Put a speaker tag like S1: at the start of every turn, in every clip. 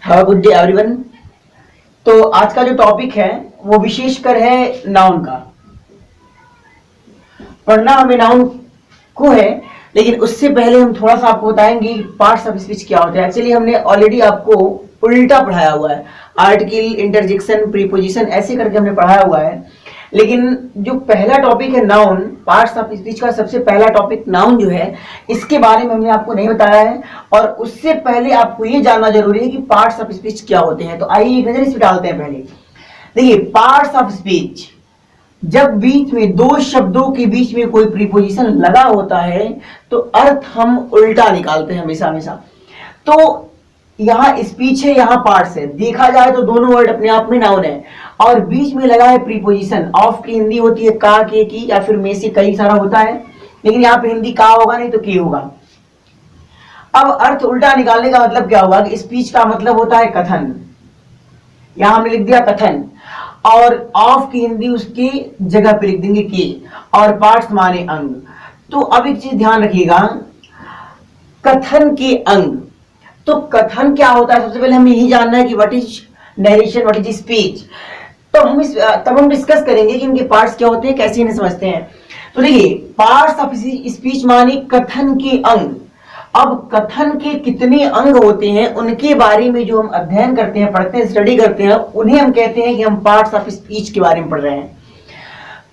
S1: Have a good day everyone. तो आज का जो टॉपिक है वो विशेषकर है नाउन का। पढ़ना हमें नाउन को है, लेकिन उससे पहले हम थोड़ा सा आपको बताएंगे पार्ट्स ऑफ स्पीच क्या होते हैं। एक्चुअली हमने ऑलरेडी आपको उल्टा पढ़ाया हुआ है, आर्टिकल, इंटरजेक्शन, प्रीपोजिशन ऐसे करके हमने पढ़ाया हुआ है। लेकिन जो पहला टॉपिक है नाउन, पार्ट्स ऑफ स्पीच का सबसे पहला टॉपिक नाउन जो है, इसके बारे में हमने आपको नहीं बताया है। और उससे पहले आपको ये जानना जरूरी है कि पार्ट्स ऑफ स्पीच क्या होते हैं। तो आइए एक नजर इस पर डालते हैं। पहले देखिए, पार्ट्स ऑफ स्पीच, जब बीच में दो शब्दों के बीच में कोई प्रीपोजिशन लगा होता है तो अर्थ हम उल्टा निकालते हैं हमेशा हमेशा। तो यहाँ स्पीच है, यहाँ पार्ट्स है। देखा जाए तो दोनों वर्ड अपने आप में नाउन है, और बीच में लगा है प्रीपोजिशन। ऑफ की हिंदी होती है का, के की, या फिर में से कई सारा होता है, लेकिन यहाँ पे हिंदी का होगा नहीं तो के होगा। अब अर्थ उल्टा निकालने का मतलब क्या हुआ कि स्पीच का मतलब होता है कथन। यहां हमने लिख दिया कथन, और ऑफ की हिंदी उसकी जगह पे लिख देंगे के, और पार्ट्स माने अंग। तो अब एक चीज ध्यान रखिएगा, कथन के अंग। तो कथन क्या होता है, सबसे पहले हमें यही जानना है कि what is narration, what is speech. तो तब हम डिस्कस करेंगे कि इनके पार्ट्स क्या होते हैं, कैसे इन्हें समझते हैं। तो देखिए, पार्ट्स ऑफ स्पीच माने कथन के अंग। अब कथन के कितने अंग होते हैं उनके बारे में जो हम अध्ययन करते हैं, पढ़ते हैं, स्टडी करते हैं, उन्हें हम कहते हैं कि हम पार्ट्स ऑफ स्पीच के बारे में पढ़ रहे हैं।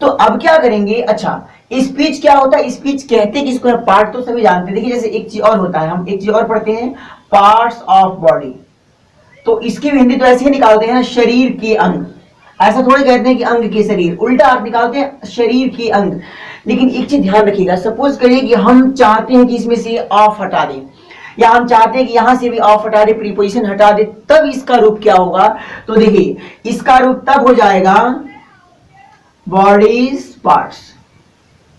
S1: तो अब क्या करेंगे, अच्छा स्पीच क्या होता है, स्पीच कहते किसको है, पार्ट तो सभी जानते हैं। देखिए, जैसे एक चीज और होता है, हम एक चीज और पढ़ते हैं, पार्ट्स ऑफ बॉडी। तो इसकी भी हिंदी तो ऐसे ही निकालते हैं, शरीर के अंग। ऐसा थोड़ी कहते हैं कि अंग के शरीर, उल्टा आप निकालते हैं शरीर के अंग। लेकिन एक चीज ध्यान रखिएगा, सपोज करिए कि हम चाहते हैं कि इसमें से ऑफ हटा दें, या हम चाहते हैं कि यहां से भी ऑफ हटा दे, प्रीपोजिशन हटा दे, तब इसका रूप क्या होगा। तो देखिए, इसका रूप तब हो जाएगा बॉडीज पार्ट्स।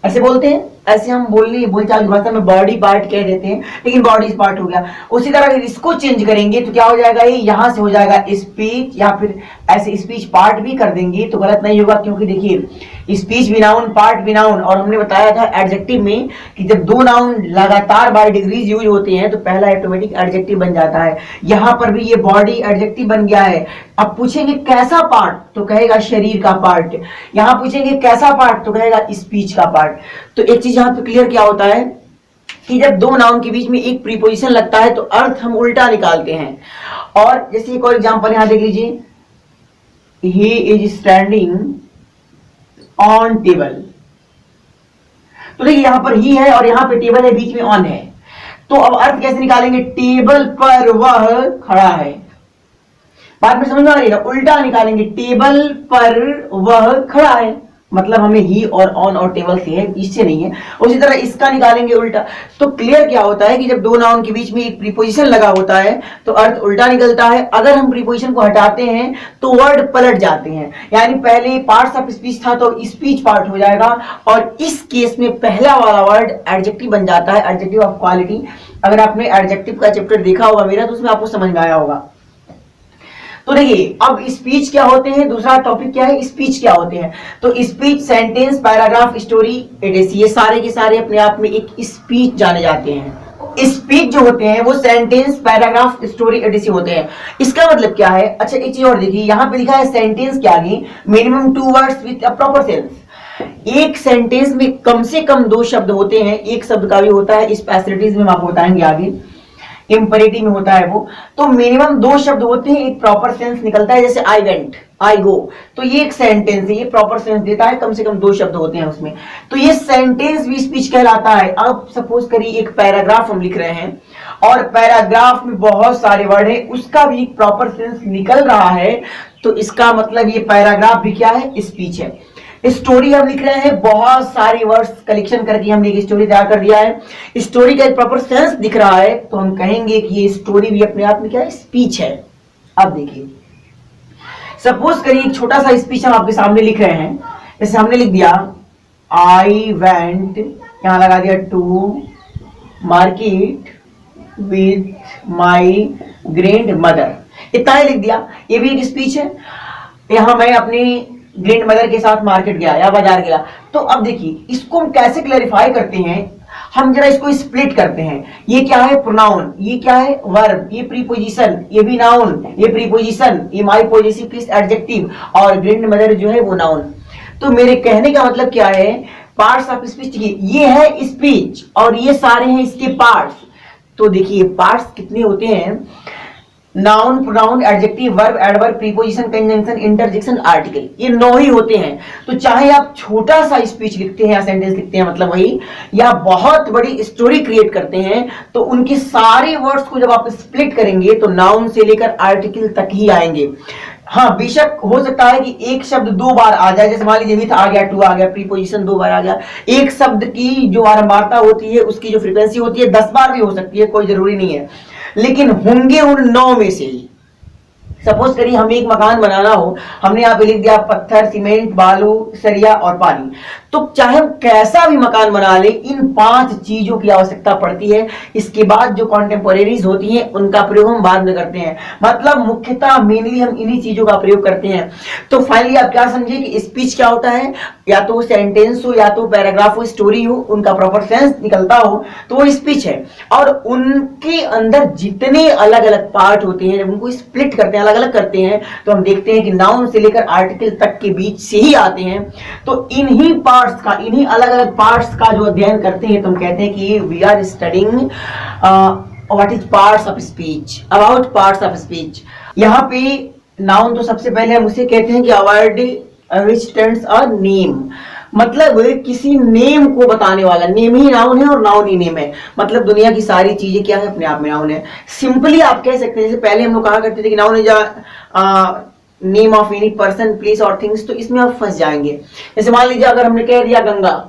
S1: ऐसे बोलते हैं, ऐसे हम बोलचाल की भाषा में बॉडी पार्ट कह देते हैं, लेकिन बॉडीज पार्ट हो गया। उसी तरह अगर इसको चेंज करेंगे तो क्या हो जाएगा, ये यहां से हो जाएगा स्पीच, या फिर ऐसे स्पीच पार्ट भी कर देंगे तो गलत नहीं होगा। क्योंकि देखिए, स्पीच भी नाउन, पार्ट भी नाउन। और हमने बताया था एडजेक्टिव में कि जब दो नाउन लगातार बाय डिग्रीज यूज होते हैं तो पहला ऑटोमेटिक एडजेक्टिव बन जाता है। यहां पर भी ये बॉडी एडजेक्टिव बन गया है। अब पूछेंगे कैसा पार्ट, तो कहेगा शरीर का पार्ट। यहां पूछेंगे कैसा पार्ट, तो कहेगा स्पीच का पार्ट। तो एक चीज यहां पे क्लियर क्या होता है कि जब दो नाउन के बीच में एक प्रीपोजिशन लगता है तो अर्थ हम उल्टा निकालते हैं। और जैसे एक और एग्जांपल यहां देख लीजिए, he is standing on table. तो देखिए, यहां पर ही है और यहां पे टेबल है, बीच में ऑन है। तो अब अर्थ कैसे निकालेंगे, टेबल पर वह खड़ा है। बात में समझ में आ रही है ना, उल्टा निकालेंगे, टेबल पर वह खड़ा है, मतलब हमें ही और ऑन और टेबल से है, इससे नहीं है। उसी तरह इसका निकालेंगे उल्टा। तो क्लियर क्या होता है कि जब दो नाउन के बीच में एक प्रीपोजिशन लगा होता है तो अर्थ उल्टा निकलता है। अगर हम प्रीपोजिशन को हटाते हैं तो वर्ड पलट जाते हैं। यानी पहले पार्ट्स ऑफ स्पीच था तो स्पीच पार्ट हो जाएगा, और इस केस में पहला वाला वर्ड एडजेक्टिव बन जाता है, एडजेक्टिव ऑफ क्वालिटी। अगर आपने एडजेक्टिव का चैप्टर देखा होगा मेरा तो उसमें आपको समझ में आया होगा। तो देखिए, अब स्पीच क्या होते हैं, दूसरा टॉपिक क्या है, स्पीच क्या होते हैं। तो स्पीच सेंटेंस, पैराग्राफ, स्टोरी, एडेसी, ये सारे के सारे अपने आप में एक स्पीच जाने जाते हैं। स्पीच जो होते हैं वो सेंटेंस, पैराग्राफ, स्टोरी, एडेसी होते हैं। इसका मतलब क्या है, अच्छा एक चीज और देखिए, यहाँ पे लिखा है सेंटेंस के आगे minimum 2 words with a proper sense. एक सेंटेंस में कम से कम 2 शब्द होते हैं, एक शब्द का भी होता है, इस फैसिलिटीज में हम आपको बताएंगे आगे, इंपरेटिव में होता है वो। तो मिनिमम 2 शब्द होते हैं, एक प्रॉपर सेंस निकलता है, जैसे आई वेंट, आई गो। तो ये एक सेंटेंस है, ये प्रॉपर सेंस देता है, कम से कम 2 शब्द होते हैं उसमें। तो ये सेंटेंस भी स्पीच कहलाता है। अब सपोज करिए एक पैराग्राफ हम लिख रहे हैं, और पैराग्राफ में बहुत सारे वर्ड है, उसका भी एक प्रॉपर सेंस निकल रहा है, तो इसका मतलब ये पैराग्राफ भी क्या है, स्पीच है। स्टोरी हम लिख रहे हैं, बहुत सारे वर्ड्स कलेक्शन करके हमने एक स्टोरी तैयार कर दिया है, स्टोरी का एक प्रॉपर सेंस दिख रहा है, तो हम कहेंगे कि ये स्टोरी भी अपने आप में क्या है, स्पीच है। अब देखिए, सपोज करिए एक छोटा सा स्पीच हम आपके सामने लिख रहे हैं। जैसे हमने लिख दिया आई वेंट, यहां लगा दिया to market with my grand mother ही लिख दिया, ये भी एक स्पीच है। यहां मैं अपनी ग्रैंड मदर के साथ मार्केट गया या बाजार गया। तो अब देखिए, इसको हम कैसे क्लैरिफाई करते हैं, हम जरा इसको स्प्लिट करते हैं। ये क्या है? प्रोनाउन। ये क्या है? वर्ब। ये प्रीपोजिशन, ये भी नाउन, ये प्रीपोजिशन, ये माई पॉजेसिव केस एडजेक्टिव, और ग्रैंडमदर जो है वो नाउन। तो मेरे कहने का मतलब क्या है? पार्ट्स ऑफ स्पीच, ये है स्पीच और ये सारे हैं इसके पार्ट्स। तो देखिए पार्ट्स कितने होते हैं? Noun, pronoun, adjective, verb, adverb, preposition, conjunction, interjection, article, ये 9 ही होते हैं। तो चाहे आप छोटा सा स्पीच लिखते हैं या सेंटेंस लिखते हैं, मतलब वही, या बहुत बड़ी स्टोरी क्रिएट करते हैं, तो उनके सारे वर्ड्स को जब आप स्प्लिट करेंगे तो नाउन से लेकर आर्टिकल तक ही आएंगे। हाँ, बेशक हो सकता है कि एक शब्द 2 बार आ जाए, जैसे मान लीजिए विथ आ गया, टू आ गया, प्रीपोजिशन 2 बार आ गया। एक शब्द की जो बारंबारता होती है, उसकी जो फ्रीक्वेंसी होती है 10 बार भी हो सकती है, कोई जरूरी नहीं है, लेकिन होंगे उन 9 में से ही। सपोज करिए हमें एक मकान बनाना हो, हमने यहाँ पे लिख दिया पत्थर, सीमेंट, बालू, सरिया और पानी। तो चाहे हम कैसा भी मकान बना ले, इन 5 चीजों की आवश्यकता पड़ती है। इसके बाद जो कॉन्टेम्पोरेरीज होती हैं उनका प्रयोग हम बाद में करते हैं, मतलब मुख्यतः मेनली हम इन्हीं चीजों का प्रयोग करते हैं। तो फाइनली आप क्या समझे कि स्पीच क्या होता है? या तो सेंटेंस हो, या तो पैराग्राफ हो, स्टोरी हो, उनका प्रॉपर सेंस निकलता हो तो वो स्पीच है। और उनके अंदर जितने अलग अलग पार्ट होते हैं, जब उनको स्प्लिट करते हैं, अलग अलग करते हैं, तो हम देखते हैं कि नाउन से लेकर आर्टिकल तक के बीच से ही आते हैं। तो इन्हीं पार्ट्स का, इन्हीं अलग अलग पार्ट्स का जो अध्ययन करते हैं, तो हम कहते हैं कि we are studying what is parts of speech, about parts of speech. यहाँ पे नाउन तो सबसे पहले हम उसे कहते हैं कि award which turns a name, मतलब किसी नेम को बताने वाला। नेम ही नाउन है और नाउन ही नेम है, मतलब दुनिया की सारी चीजें क्या है? अपने आप में नाउन है। सिंपली आप कह सकते हैं, जैसे पहले हम लोग कहा करते थे कि noun is name of any person, place और थिंग्स, तो इसमें आप फंस जाएंगे। जैसे मान लीजिए अगर हमने कह दिया गंगा,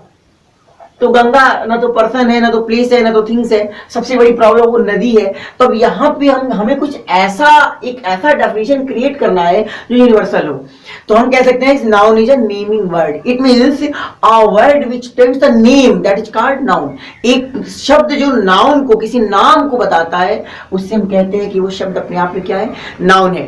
S1: तो गंगा ना तो पर्सन है, ना तो प्लेस है, ना तो थिंग्स है, सबसे बड़ी प्रॉब्लम वो नदी है। तो अब यहाँ पे हमें कुछ ऐसा, एक ऐसा डेफिनेशन क्रिएट करना है जो यूनिवर्सल हो। तो हम कह सकते हैं noun is a naming word, it means a word which tells the name, that is called noun. एक शब्द जो नाउन को, किसी नाम को बताता है, उससे हम कहते हैं कि वो शब्द अपने आप में क्या है? नाउन है।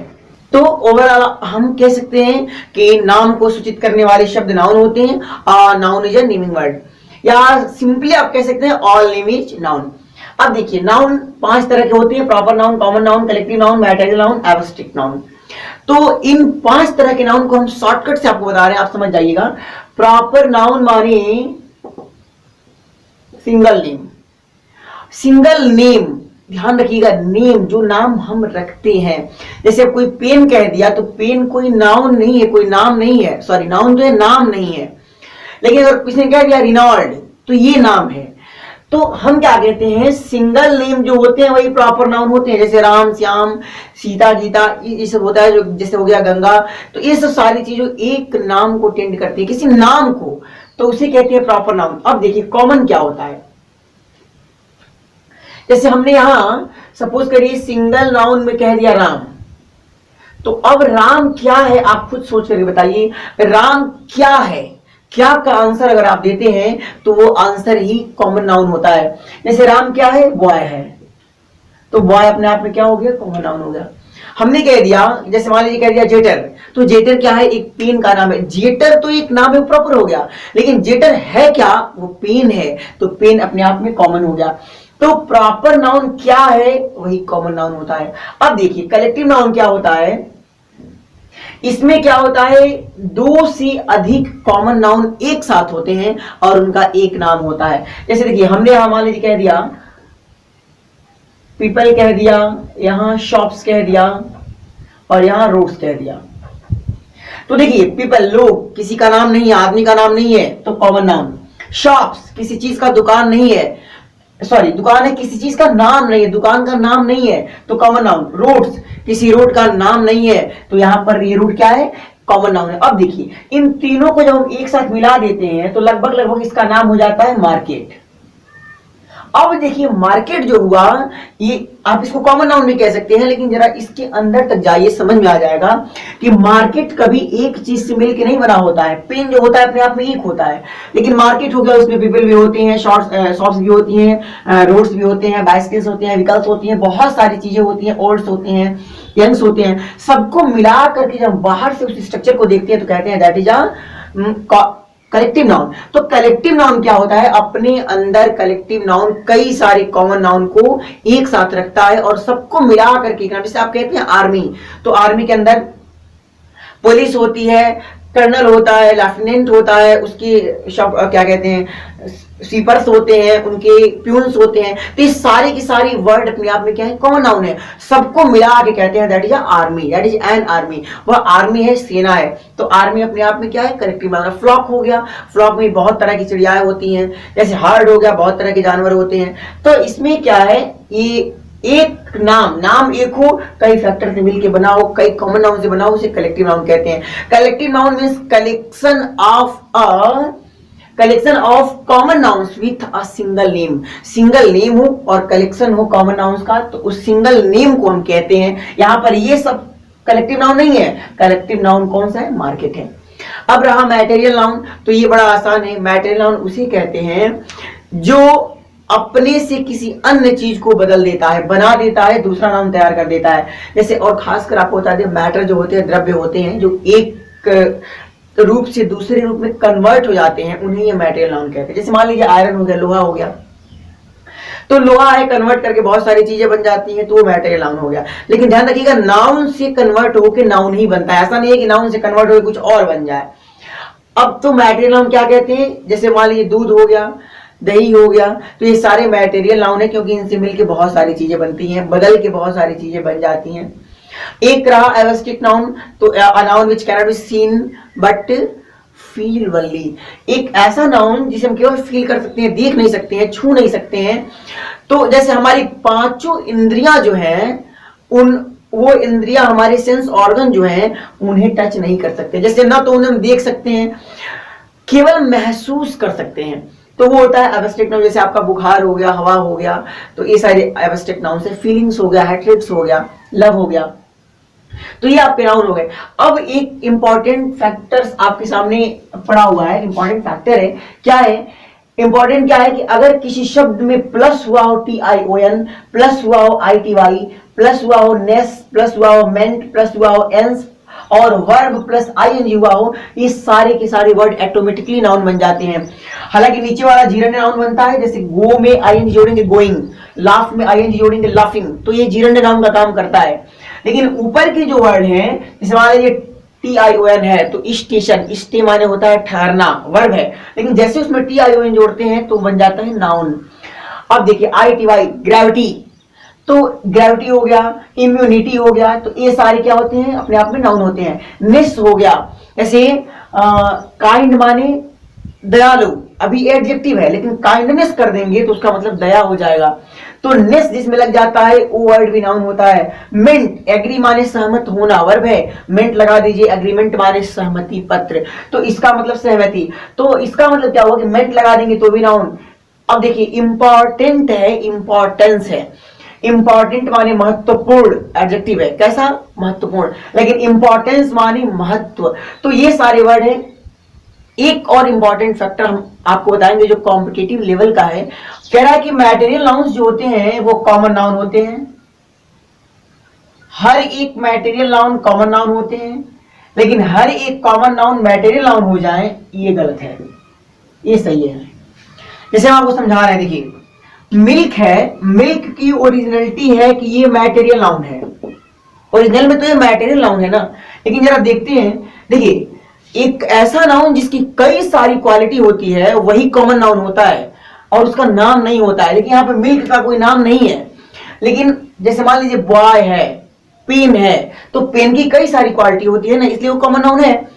S1: तो ओवरऑल हम कह सकते हैं कि नाम को सूचित करने वाले शब्द नाउन होते हैं। Noun is a naming word, या सिंपली आप कह सकते हैं ऑल नेम इज नाउन। अब देखिए नाउन 5 तरह के होते हैं: proper noun, common noun, collective noun, material noun, abstract noun. तो इन 5 तरह के नाउन को हम शॉर्टकट से आपको बता रहे हैं, आप समझ जाइएगा। प्रॉपर नाउन माने सिंगल नेम। सिंगल नेम, ध्यान रखिएगा, नेम जो नाम हम रखते हैं। जैसे अब कोई पेन कह दिया, तो पेन कोई नाउन नहीं है, कोई नाम नहीं है, सॉरी नाउन तो है, नाम नहीं है। लेकिन अगर किसी ने कह दिया रिनॉल्ड, तो ये नाम है। तो हम क्या कहते हैं? सिंगल नेम जो होते हैं वही प्रॉपर नाउन होते हैं। जैसे राम, श्याम, सीता, गीता, ये सब होता है, जो जैसे हो गया गंगा। तो ये सब सारी चीजें एक नाम को टेंड करती है, किसी नाम को, तो उसे कहते हैं प्रॉपर नाउन। अब देखिए कॉमन क्या होता है। जैसे हमने यहां सपोज करिए सिंगल नाउन में कह दिया राम, तो अब राम क्या है आप खुद सोच करके बताइए, राम क्या है? क्या का आंसर अगर आप देते हैं तो वो आंसर ही कॉमन नाउन होता है। जैसे राम क्या है? बॉय है, तो बॉय अपने आप में क्या हो गया? कॉमन नाउन हो गया। हमने कह दिया, जैसे मान लीजिए कह दिया जेटर, तो जेटर क्या है? एक पेन का नाम है। जेटर तो एक नाम है, प्रॉपर हो गया, लेकिन जेटर है क्या? वो पेन है, तो पेन अपने आप में कॉमन हो गया। तो प्रॉपर नाउन क्या है? वही कॉमन नाउन होता है। अब देखिए कलेक्टिव नाउन क्या होता है। इसमें क्या होता है? 2 से अधिक कॉमन नाउन एक साथ होते हैं और उनका एक नाम होता है। जैसे देखिए हमने यहां मान लीजिए कह दिया पीपल कह दिया, यहां शॉप्स कह दिया, और यहां रोड्स कह दिया। तो देखिए पीपल लोग, किसी का नाम नहीं है, आदमी का नाम नहीं है, तो कॉमन नाउन। शॉप्स किसी चीज का दुकान नहीं है, सॉरी दुकान है, किसी चीज का नाम नहीं है, दुकान का नाम नहीं है, तो कॉमन नाउन। रोड्स किसी रोड का नाम नहीं है, तो यहां पर ये रोड क्या है? कॉमन नाउन है। अब देखिए इन तीनों को जब हम एक साथ मिला देते हैं तो लगभग लगभग इसका नाम हो जाता है मार्केट। अब देखिए मार्केट जो हुआ, ये आप इसको कॉमन नाउन भी कह सकते हैं, लेकिन जरा इसके अंदर तक जाइए, समझ में आ जाएगा कि मार्केट कभी एक चीज से मिलकर नहीं बना होता है। पेन जो होता है अपने आप में एक होता है, लेकिन मार्केट हो गया, उसमें पीपल भी होते हैं, शॉप्स भी होती हैं, रोड्स भी होते हैं, बाइसिकल्स होते हैं, व्हीकल्स होती हैं, बहुत सारी चीजें होती हैं, ओल्ड्स होते हैं, यंग्स होते हैं। सबको मिला करके जब बाहर से उस स्ट्रक्चर को देखते हैं तो कहते हैं that is a collective noun. तो कलेक्टिव नाउन क्या होता है, अपने अंदर कलेक्टिव नाउन कई सारे कॉमन नाउन को एक साथ रखता है और सबको मिला करके, जैसे आप कहते हैं आर्मी, तो आर्मी के अंदर पुलिस होती है, कर्नल होता है, लेफ्टिनेंट होता है, उसके क्या कहते हैं स्वीपर्स होते हैं, उनके प्यून्स होते हैं। तो ये सारी की सारी वर्ड अपने आप में क्या है, कॉमन नाउन है, सबको मिला के कहते हैं that is army, that is an army. वह आर्मी है, सेना है। तो आर्मी अपने आप में क्या है, कलेक्टिव नाउन। फ्लॉक हो गया, फ्लॉक में बहुत तरह की चिड़ियाएं होती हैं, जैसे हर्ड हो गया, बहुत तरह के जानवर होते हैं। तो इसमें क्या है, ये एक नाम एक हो, कई फैक्टर से मिलके बना हो, कई कॉमन नाउन से बना हो, उसे कलेक्टिव नाउन कहते हैं। Collective noun means collection of common nouns with a single name. Single name हो और कलेक्शन हो कॉमन नाउन्स का, तो उस सिंगल नेम को हम कहते हैं। यहां पर ये सब कलेक्टिव नाउन नहीं है। कलेक्टिव नाउन कौन सा है, मार्केट है। अब रहा मैटेरियल नाउन, तो ये बड़ा आसान है। मैटेरियल नाउन उसे कहते हैं जो अपने से किसी अन्य चीज को बदल देता है, बना देता है, दूसरा नाम तैयार कर देता है। जैसे और खासकर आपको बता दें, मैटर जो होते हैं, द्रव्य होते हैं जो एक रूप से दूसरे रूप में कन्वर्ट हो जाते हैं, उन्हें ये मैटेरियल नाउन कहते हैं। जैसे मान लीजिए आयरन हो गया, लोहा हो गया, तो लोहा है, कन्वर्ट करके बहुत सारी चीजें बन जाती हैं, तो वो मैटेरियल नाउन हो गया। लेकिन ध्यान रखिएगा, नाउन से कन्वर्ट होकर नाउन ही बनता है, ऐसा नहीं है कि नाउन से कन्वर्ट होकर कुछ और बन जाए। अब तो मैटेरियल नाउन क्या कहते हैं, जैसे मान लीजिए दूध हो गया, दही हो गया, तो ये सारे मैटेरियल नाउन है, क्योंकि इनसे मिलके बहुत सारी चीजें बनती हैं, बदल के बहुत सारी चीजें बन जाती हैं। एक रहा एब्स्ट्रैक्ट नाउन, तो a noun which can not be seen but feel only. एक ऐसा नाउन जिसे हम केवल फील कर सकते हैं, देख नहीं सकते हैं, छू नहीं सकते हैं। तो जैसे हमारी पांचों इंद्रियां जो हैं, वो इंद्रियां, हमारे सेंस ऑर्गन जो हैं, उन्हें टच नहीं कर सकते। जैसे ना तो उन्हें हम देख सकते हैं, केवल महसूस कर सकते हैं, तो वो होता है एब्स्ट्रैक्ट नाउन। जैसे आपका बुखार हो गया, हवा हो गया, तो ये सारे एब्स्ट्रैक्ट नाउन से। फीलिंग्स हो गया, हेट्रेट्स हो गया, लव हो गया, तो ये आपके नाउन हो गए। अब एक इंपॉर्टेंट फैक्टर्स आपके सामने पड़ा हुआ है, इंपॉर्टेंट फैक्टर है, क्या है इंपॉर्टेंट, क्या है कि अगर किसी शब्द में प्लस हुआ हो TION, प्लस हुआ हो ITY, प्लस हुआ हो नेस, प्लस हुआ हो मेंट, प्लस हुआ हो एंस, और वर्ब प्लस ING हुआ हो, ये सारे के सारे वर्ड ऑटोमेटिकली नाउन बन जाते हैं। हालांकि नीचे वाला जीरंड नाउन बनता है, जैसे गो में ING जोड़ेंगे गोइंग, लाफ में ING जोड़ेंगे लाफिंग, तो ये जीरंड नाउन का काम करता है। लेकिन ऊपर के जो वर्ड हैं, जैसे मान लीजिए TION है, तो स्टेशन, स्टे माने होता है ठहरना, वर्ब है, लेकिन जैसे उसमें TION जोड़ते हैं तो बन जाता है नाउन। अब देखिए ITY ग्रेविटी, तो ग्रेविटी हो गया, इम्यूनिटी हो गया, तो ये सारे क्या होते हैं, अपने आप में नाउन होते हैं। नेस हो गया, जैसे काइंड माने दयालु, अभी एडजेक्टिव है, लेकिन काइंडनेस कर देंगे तो उसका मतलब दया हो जाएगा, तो नेस जिसमें लग जाता है वो वर्ड भी नाउन होता है। मेंट, एग्री माने सहमत होना, वर्ब है, मेंट लगा दीजिए, एग्रीमेंट माने सहमति पत्र, तो इसका मतलब सहमति, तो इसका मतलब क्या होगा कि मेंट लगा देंगे तो भी नाउन। अब देखिए इंपॉर्टेंट है, इंपॉर्टेंस है, इंपॉर्टेंट माने महत्वपूर्ण, एडजेक्टिव है, कैसा महत्वपूर्ण, लेकिन इंपॉर्टेंस माने महत्व, तो ये सारे वर्ड हैं। एक और इंपॉर्टेंट फैक्टर हम आपको बताएंगे जो कॉम्पिटिटिव लेवल का है, कह रहा है कि मैटेरियल नाउन्स जो होते हैं वो कॉमन नाउन होते हैं, हर एक मैटेरियल नाउन कॉमन नाउन होते हैं, लेकिन हर एक कॉमन नाउन मैटेरियल नाउन हो जाए ये गलत है, ये सही है। जैसे हम आपको समझा रहे हैं, देखिए मिल्क है, मिल्क की ओरिजिनलिटी है कि ये मैटेरियल नाउन है, ओरिजिनल में तो ये मैटेरियल नाउन है ना, लेकिन जरा देखते हैं, देखिए एक ऐसा नाउन जिसकी कई सारी क्वालिटी होती है वही कॉमन नाउन होता है और उसका नाम नहीं होता है, लेकिन यहाँ पे मिल्क का कोई नाम नहीं है। लेकिन जैसे मान लीजिए बॉय है, पेन है, तो पेन की कई सारी क्वालिटी होती है ना, इसलिए वो कॉमन नाउन है।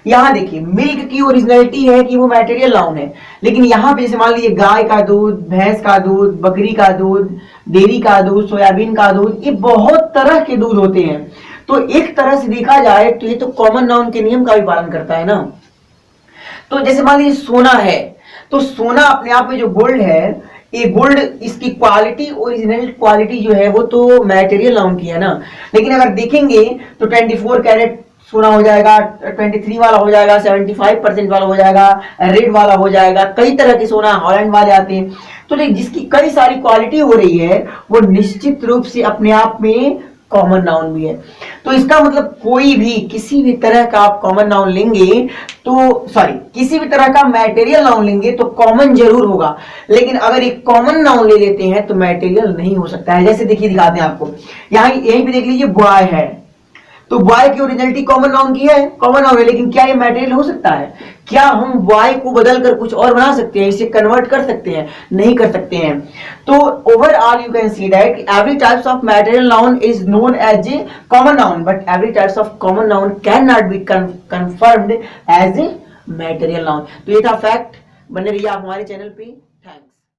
S1: यहाँ देखिए मिल्क की ओरिजिनलिटी है कि वो मैटेरियल नाउन है, लेकिन यहाँ पे जैसे मान लीजिए गाय का दूध, भैंस का दूध, बकरी का दूध, डेयरी का दूध, सोयाबीन का दूध, ये बहुत तरह के दूध होते हैं, तो एक तरह से देखा जाए तो ये तो कॉमन नाउन के नियम का भी पालन करता है ना। तो जैसे मान लीजिए सोना है, तो सोना अपने आप में जो गोल्ड है, ये गोल्ड, इसकी क्वालिटी, ओरिजिनल क्वालिटी जो है वो तो मैटेरियल नाउन की है ना, लेकिन अगर देखेंगे तो 24 कैरेट सोना हो जाएगा, 23 वाला हो जाएगा, 75% वाला हो जाएगा, रेड वाला हो जाएगा, कई तरह के सोना हॉलैंड वाले आते हैं, तो जिसकी कई सारी क्वालिटी हो रही है वो निश्चित रूप से अपने आप में कॉमन नाउन भी है। तो इसका मतलब कोई भी किसी भी तरह का आप कॉमन नाउन लेंगे तो किसी भी तरह का मैटेरियल नाउन लेंगे तो कॉमन जरूर होगा, लेकिन अगर एक कॉमन नाउन ले लेते हैं तो मैटेरियल नहीं हो सकता है। जैसे देखिए दिखाते हैं आपको, यहीं पे देख लीजिए बॉय है, तो बॉय की ओरिजिनलिटी कॉमन नाउन की है, कॉमन नाउन है, लेकिन क्या ये मैटेरियल हो सकता है? क्या हम बॉय को बदल कर कुछ और बना सकते हैं, इसे कन्वर्ट कर सकते हैं? नहीं कर सकते हैं। तो overall you can see that every types of material noun is known as a common noun, but every types of common noun can not be confirmed as a material noun. तो ये था फैक्ट। बने रहिए आप हमारे channel पे।